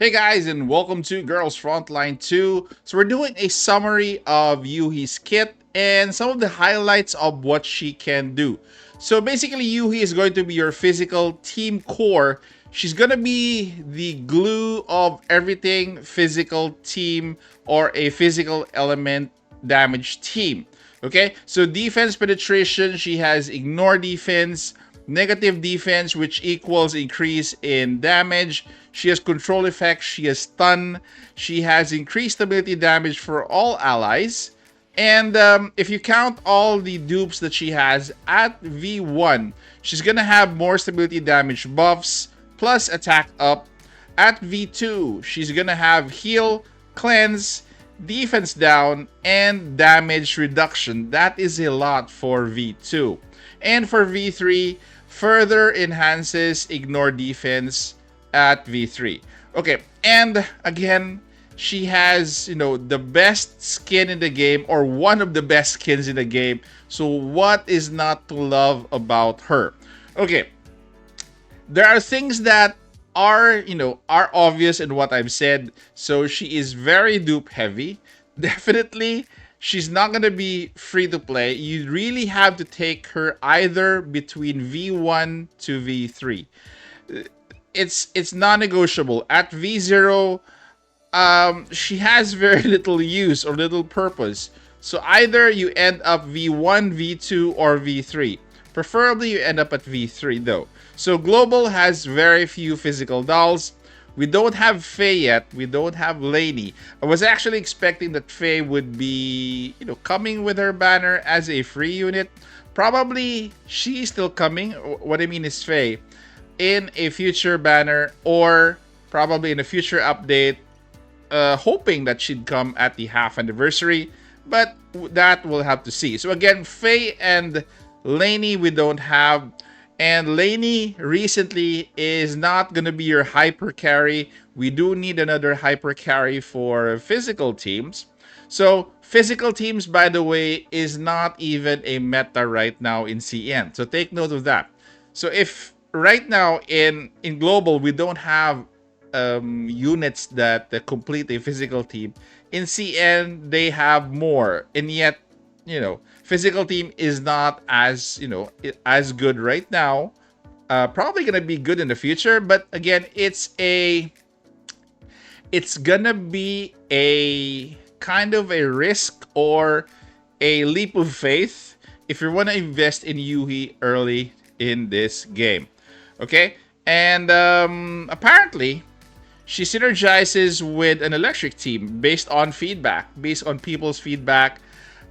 Hey guys, and welcome to Girls Frontline 2. So we're doing a summary of Yoohee's kit and some of the highlights of what she can do. So basically, Yoohee is going to be your physical team core. She's going to be the glue of everything physical team or a physical element damage team. Okay, so defense penetration, she has ignore defense, negative defense, which equals increase in damage. She has control effects, she has stun, she has increased ability damage for all allies. And if you count all the dupes that she has at V1, she's gonna have more stability damage buffs plus attack up. At V2, she's gonna have heal, cleanse, defense down, and damage reduction. That is a lot for V2. And for V3, further enhances ignore defense at V3. Okay, and again, she has, the best skin in the game or one of the best skins in the game. So what is not to love about her? Okay, there are things that are obvious in what I've said. So she is very dupe heavy. Definitely she's not going to be free to play. You really have to take her either between V1 to V3. It's non-negotiable. At V0, she has very little use or little purpose. So either you end up V1, V2, or V3. Preferably you end up at V3 though. So Global has very few physical dolls. We don't have Faye yet. We don't have Lainey. I was actually expecting that Faye would be, coming with her banner as a free unit. Probably she's still coming. What I mean is Faye in a future banner or probably in a future update, hoping that she'd come at the half anniversary, but that we'll have to see. So again, Faye and Lainey we don't have, and Lainey recently is not going to be your hyper carry. We do need another hyper carry for physical teams. So physical teams, by the way, is not even a meta right now in CN. So take note of that. So if right now in global we don't have units that complete a physical team, in CN they have more, and yet physical team is not as as good right now. Probably gonna be good in the future, but again, it's gonna be a kind of a risk or a leap of faith if you want to invest in Yoohee early in this game. Okay, and apparently she synergizes with an electric team based on feedback, based on people's feedback.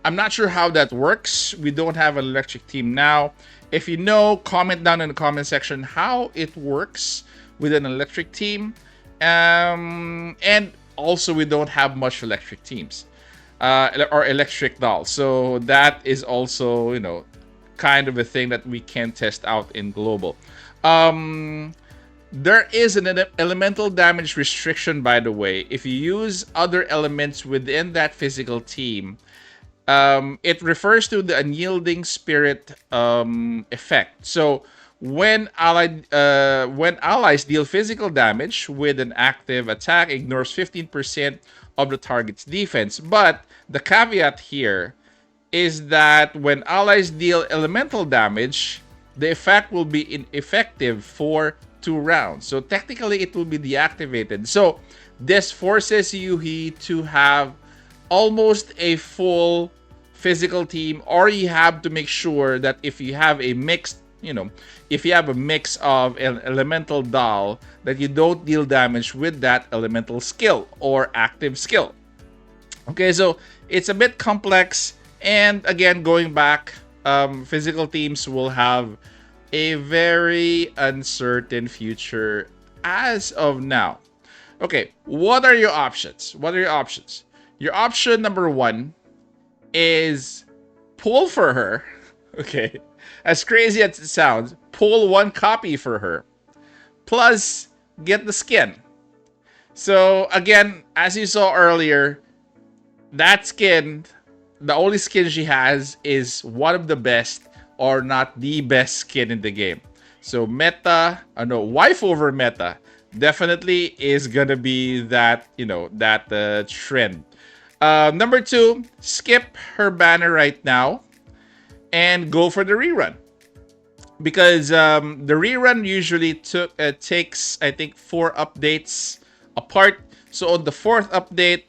I'm not sure how that works. We don't have an electric team now. If you know, comment down in the comment section how it works with an electric team. And also, we don't have much electric teams or electric dolls. So that is also, kind of a thing that we can test out in global. There is an elemental damage restriction, by the way. If you use other elements within that physical team, it refers to the unyielding spirit effect. So when allies deal physical damage with an active attack, ignores 15% of the target's defense. But the caveat here is that when allies deal elemental damage, the effect will be ineffective for 2 rounds. So technically, it will be deactivated. So this forces Yoohee to have almost a full physical team, or you have to make sure that if you have a mixed, if you have a mix of an elemental doll, that you don't deal damage with that elemental skill or active skill. Okay, so it's a bit complex. And again, going back, physical teams will have a very uncertain future as of now. Okay, what are your options? Your option number one is pull for her. Okay, as crazy as it sounds, pull one copy for her, plus get the skin. So again, as you saw earlier, that skin, the only skin she has is one of the best or not the best skin in the game. So meta, no, wife over meta. definitely is gonna be that, that trend. Number two, skip her banner right now and go for the rerun, because the rerun usually takes, I think, 4 updates apart. So on the fourth update,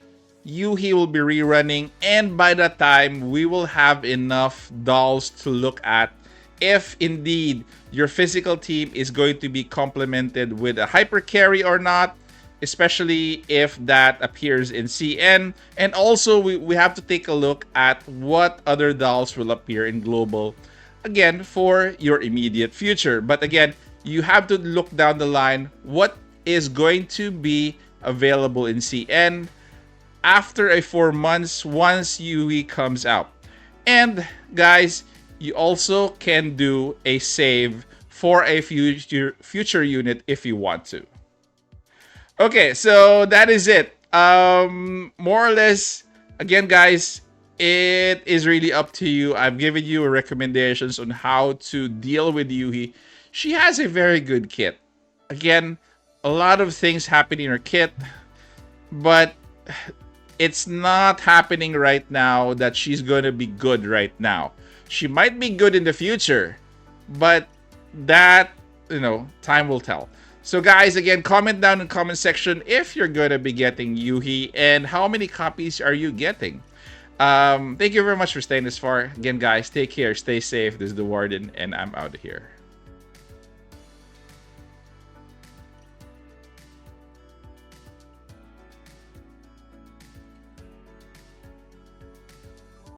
Yoohee will be rerunning, and by that time, we will have enough dolls to look at if indeed your physical team is going to be complemented with a hyper carry or not, especially if that appears in CN. And also, we have to take a look at what other dolls will appear in global, again, for your immediate future. But again, you have to look down the line what is going to be available in CN after a 4 months once UE comes out. And guys, you also can do a save for a future unit if you want to. Okay, so that is it. More or less, again, guys, it is really up to you. I've given you recommendations on how to deal with Yoohee. She has a very good kit. Again, a lot of things happen in her kit, but it's not happening right now that she's going to be good right now. She might be good in the future, but that, time will tell. So guys, again, comment down in the comment section if you're going to be getting Yoohee and how many copies are you getting. Thank you very much for staying this far. Again, guys, take care, stay safe. This is the Warden, and I'm out of here.